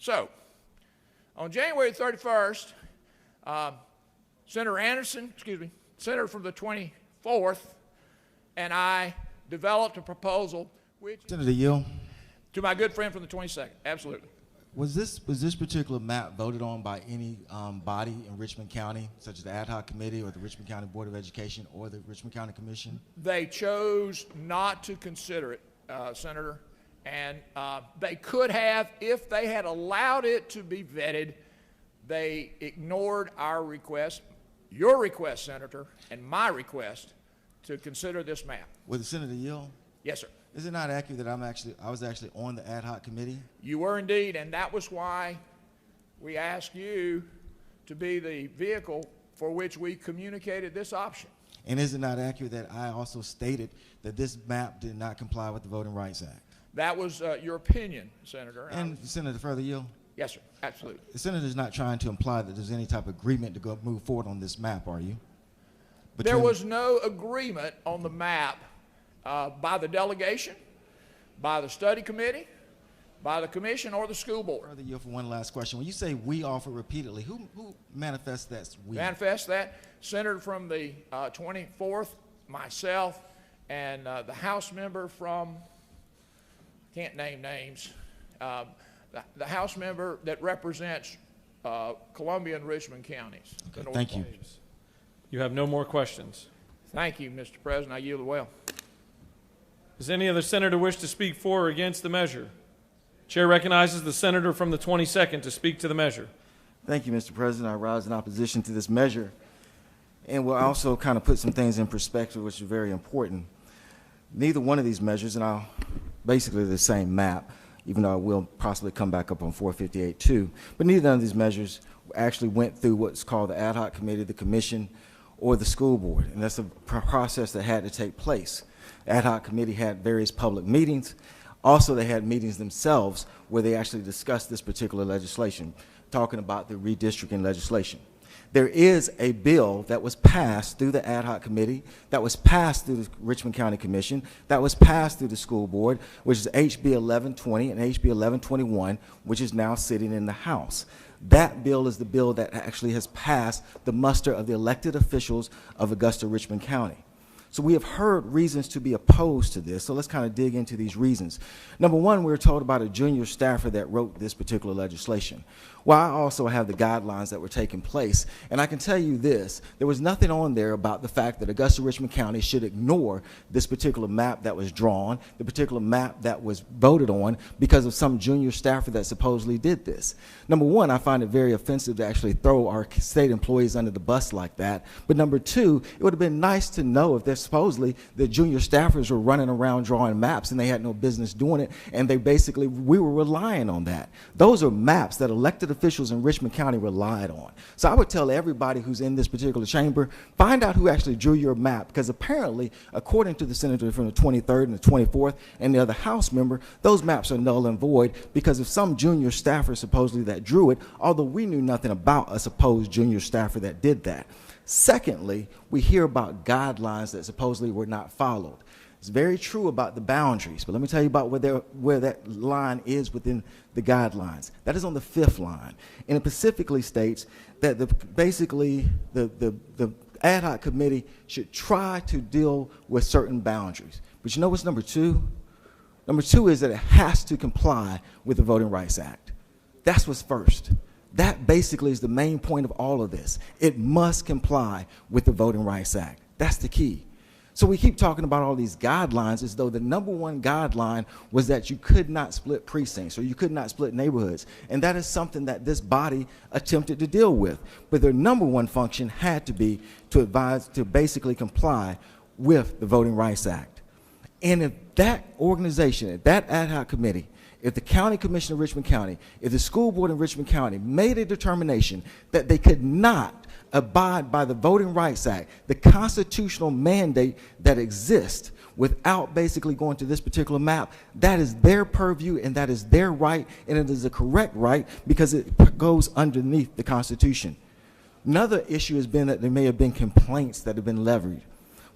So, on January 31st, Senator Anderson, Senator from the 24th, and I developed a proposal which... Senator Yill? To my good friend from the 22nd, absolutely. Was this particular map voted on by any body in Richmond County, such as the Ad Hoc Committee or the Richmond County Board of Education or the Richmond County Commission? They chose not to consider it, Senator, and they could have if they had allowed it to be vetted. They ignored our request, your request, Senator, and my request to consider this map. Was Senator Yill? Yes, sir. Is it not accurate that I was actually on the Ad Hoc Committee? You were indeed, and that was why we asked you to be the vehicle for which we communicated this option. And is it not accurate that I also stated that this map did not comply with the Voting Rights Act? That was your opinion, Senator. And Senator Further Yill? Yes, sir, absolutely. The Senator's not trying to imply that there's any type of agreement to move forward on this map, are you? There was no agreement on the map by the delegation, by the study committee, by the commission, or the school board. Further Yill, for one last question. When you say we offer repeatedly, who manifests that we? Manifest that? Senator from the 24th, myself, and the House member from, can't name names, the House member that represents Columbia and Richmond counties. Okay, thank you. You have no more questions. Thank you, Mr. President. I yield well. Does any other senator wish to speak for or against the measure? Chair recognizes the senator from the 22nd to speak to the measure. Thank you, Mr. President. I rise in opposition to this measure. And we'll also kind of put some things in perspective, which is very important. Neither one of these measures, and basically the same map, even though I will possibly come back up on 458 too, but neither of these measures actually went through what's called the Ad Hoc Committee, the Commission, or the school board. And that's a process that had to take place. Ad Hoc Committee had various public meetings. Also, they had meetings themselves where they actually discussed this particular legislation, talking about the redistricting legislation. There is a bill that was passed through the Ad Hoc Committee, that was passed through the Richmond County Commission, that was passed through the school board, which is HB 1120 and HB 1121, which is now sitting in the House. That bill is the bill that actually has passed the muster of the elected officials of Augusta-Richmond County. So we have heard reasons to be opposed to this, so let's kind of dig into these reasons. Number one, we were told about a junior staffer that wrote this particular legislation. Well, I also have the guidelines that were taking place, and I can tell you this, there was nothing on there about the fact that Augusta-Richmond County should ignore this particular map that was drawn, the particular map that was voted on because of some junior staffer that supposedly did this. Number one, I find it very offensive to actually throw our state employees under the bus like that, but number two, it would have been nice to know if there's supposedly the junior staffers were running around drawing maps and they had no business doing it, and we were relying on that. Those are maps that elected officials in Richmond County relied on. So I would tell everybody who's in this particular chamber, find out who actually drew your map, because apparently, according to the senator from the 23rd and the 24th and the other House member, those maps are null and void because of some junior staffer supposedly that drew it, although we knew nothing about a supposed junior staffer that did that. Secondly, we hear about guidelines that supposedly were not followed. It's very true about the boundaries, but let me tell you about where that line is within the guidelines. That is on the 5th line, and it specifically states that basically the Ad Hoc Committee should try to deal with certain boundaries. But you know what's number two? Number two is that it has to comply with the Voting Rights Act. That's what's first. That basically is the main point of all of this. It must comply with the Voting Rights Act. That's the key. So we keep talking about all these guidelines as though the number one guideline was that you could not split precincts or you could not split neighborhoods. And that is something that this body attempted to deal with. But their number one function had to be to advise, to basically comply with the Voting Rights Act. And if that organization, if that Ad Hoc Committee, if the County Commission of Richmond County, if the school board in Richmond County made a determination that they could not abide by the Voting Rights Act, the constitutional mandate that exists, without basically going to this particular map, that is their purview and that is their right, and it is a correct right because it goes underneath the Constitution. Another issue has been that there may have been complaints that have been levied.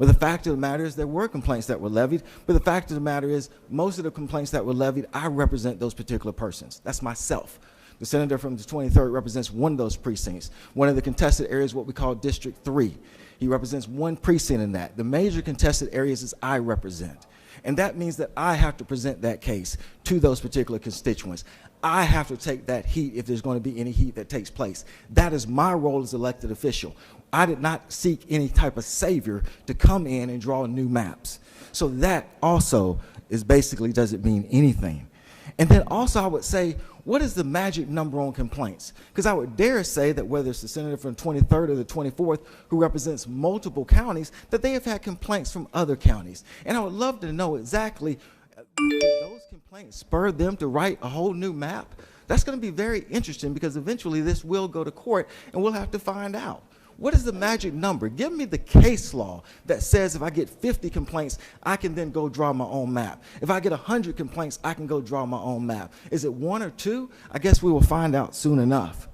Well, the fact of the matter is there were complaints that were levied, but the fact of the matter is most of the complaints that were levied, I represent those particular persons. That's myself. The senator from the 23rd represents one of those precincts. One of the contested areas, what we call District 3. He represents one precinct in that. The major contested areas is I represent. And that means that I have to present that case to those particular constituents. I have to take that heat if there's going to be any heat that takes place. That is my role as elected official. I did not seek any type of savior to come in and draw new maps. So that also is basically doesn't mean anything. And then also I would say, what is the magic number on complaints? Because I would dare say that whether it's the senator from the 23rd or the 24th who represents multiple counties, that they have had complaints from other counties. And I would love to know exactly did those complaints spur them to write a whole new map? That's going to be very interesting because eventually this will go to court and we'll have to find out. What is the magic number? Give me the case law that says if I get 50 complaints, I can then go draw my own map. If I get 100 complaints, I can go draw my own map. Is it 1 or 2? I guess we will find out soon enough.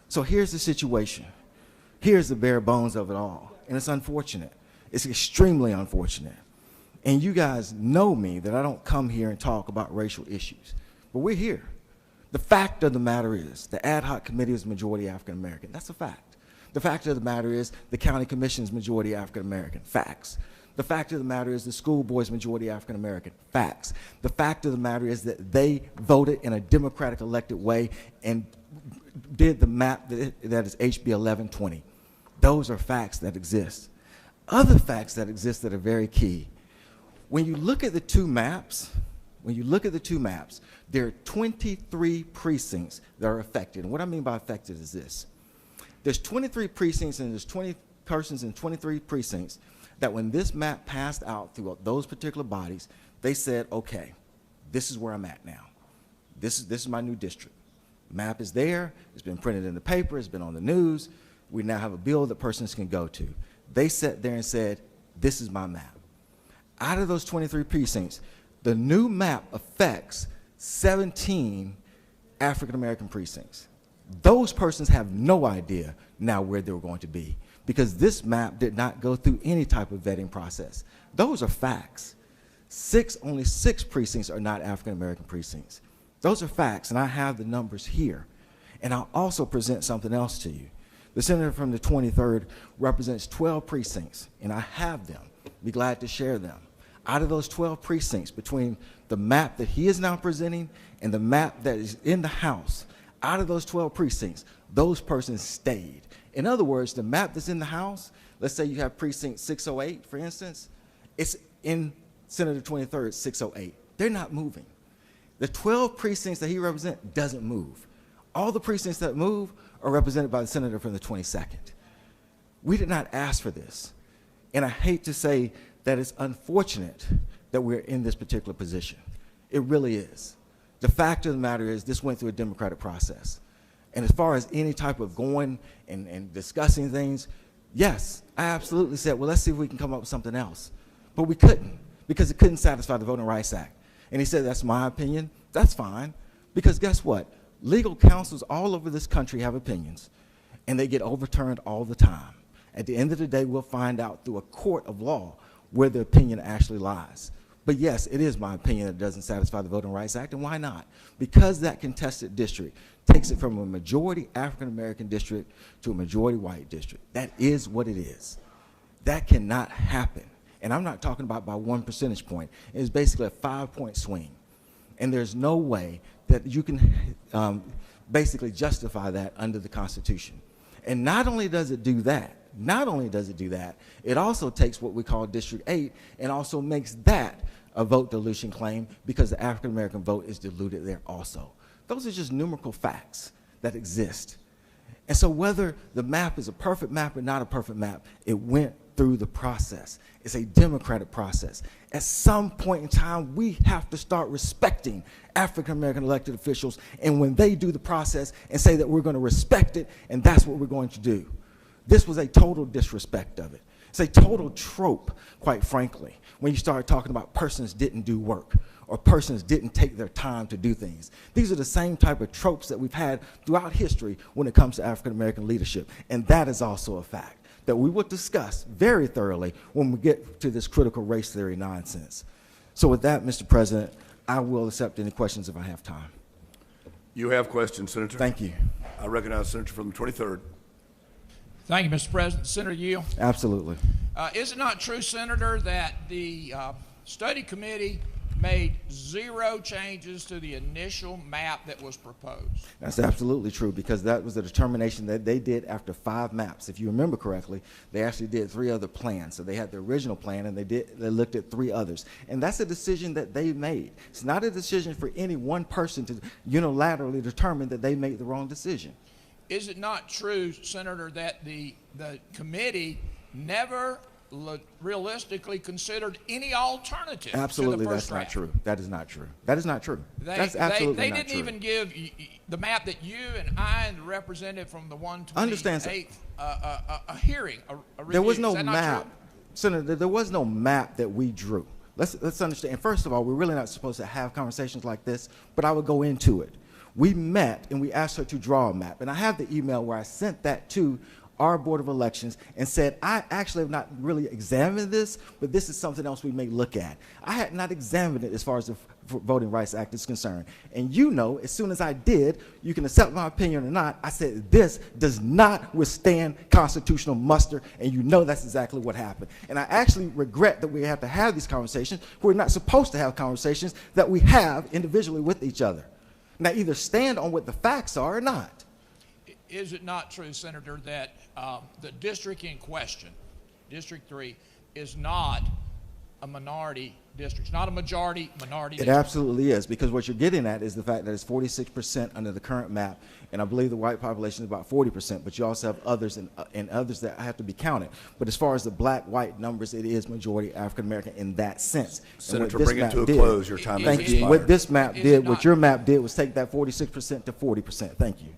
So here's the situation. Here's the bare bones of it all. And it's unfortunate. It's extremely unfortunate. And you guys know me that I don't come here and talk about racial issues. But we're here. The fact of the matter is the ad hoc committee is majority African American. That's a fact. The fact of the matter is the county commission is majority African American. Facts. The fact of the matter is the school board is majority African American. Facts. The fact of the matter is that they voted in a democratic elected way and did the map that is HB 1120. Those are facts that exist. Other facts that exist that are very key. When you look at the two maps, there are 23 precincts that are affected. And what I mean by affected is this. There's 23 precincts and there's 20 persons in 23 precincts that when this map passed out through those particular bodies, they said, okay, this is where I'm at now. This is my new district. The map is there. It's been printed in the paper. It's been on the news. We now have a bill that persons can go to. They sat there and said, this is my map. Out of those 23 precincts, the new map affects 17 African-American precincts. Those persons have no idea now where they were going to be because this map did not go through any type of vetting process. Those are facts. Only six precincts are not African-American precincts. Those are facts, and I have the numbers here. And I'll also present something else to you. The senator from the 23rd represents 12 precincts, and I have them. Be glad to share them. Out of those 12 precincts, between the map that he is now presenting and the map that is in the House, out of those 12 precincts, those persons stayed. In other words, the map that's in the House, let's say you have precinct 608, for instance, it's in Senator 23rd 608. They're not moving. The 12 precincts that he represents doesn't move. All the precincts that move are represented by the senator from the 22nd. We did not ask for this. And I hate to say that it's unfortunate that we're in this particular position. It really is. The fact of the matter is this went through a democratic process. And as far as any type of going and discussing things, yes, I absolutely said, well, let's see if we can come up with something else. But we couldn't because it couldn't satisfy the Voting Rights Act. And he said, that's my opinion. That's fine. Because guess what? Legal counsels all over this country have opinions, and they get overturned all the time. At the end of the day, we'll find out through a court of law where the opinion actually lies. But yes, it is my opinion that it doesn't satisfy the Voting Rights Act, and why not? Because that contested district takes it from a majority African-American district to a majority white district. That is what it is. That cannot happen. And I'm not talking about by 1 percentage point. It's basically a 5-point swing. And there's no way that you can basically justify that under the Constitution. And not only does it do that, it also takes what we call District 8 and also makes that a vote dilution claim because the African-American vote is diluted there also. Those are just numerical facts that exist. And so whether the map is a perfect map or not a perfect map, it went through the process. It's a democratic process. At some point in time, we have to start respecting African-American elected officials, and when they do the process and say that we're going to respect it, and that's what we're going to do. This was a total disrespect of it. It's a total trope, quite frankly, when you start talking about persons didn't do work or persons didn't take their time to do things. These are the same type of tropes that we've had throughout history when it comes to African-American leadership, and that is also a fact that we will discuss very thoroughly when we get to this critical race theory nonsense. So with that, Mr. President, I will accept any questions if I have time. You have questions, Senator. Thank you. I recognize the Senator from the 23rd. Thank you, Mr. President. Senator Yield. Absolutely. Is it not true, Senator, that the study committee made 0 changes to the initial map that was proposed? That's absolutely true, because that was the determination that they did after 5 maps. If you remember correctly, they actually did 3 other plans. So they had the original plan, and they looked at 3 others. And that's a decision that they made. It's not a decision for any one person to unilaterally determine that they made the wrong decision. Is it not true, Senator, that the committee never realistically considered any alternative Absolutely, to the that's first not draft? true. That is not true. That is not true. That's absolutely They not didn't true. even give the map that you and I and the representative from the 128th Understand, sir. a hearing, a review. There was no Is that not map, true? Senator. There was no map that we drew. Let's understand. And first of all, we're really not supposed to have conversations like this, but I would go into it. We met and we asked her to draw a map, and I have the email where I sent that to our Board of Elections and said, I actually have not really examined this, but this is something else we may look at. I had not examined it as far as the Voting Rights Act is concerned. And you know, as soon as I did, you can accept my opinion or not, I said, this does not withstand constitutional muster, and you know that's exactly what happened. And I actually regret that we have to have these conversations. We're not supposed to have conversations that we have individually with each other. Now, either stand on what the facts are or not. Is it not true, Senator, that the district in question, District 3, is not a minority district? It's not a majority minority It district. absolutely is, because what you're getting at is the fact that it's 46% under the current map, and I believe the white population is about 40%, but you also have others and others that have to be counted. But as far as the black-white numbers, it is majority African-American in that sense. And what Senator, this bring it map to a did- close. Your time has Thank you. expired. What this map Is it did, not- what your map did was take that 46% to 40%. Thank you.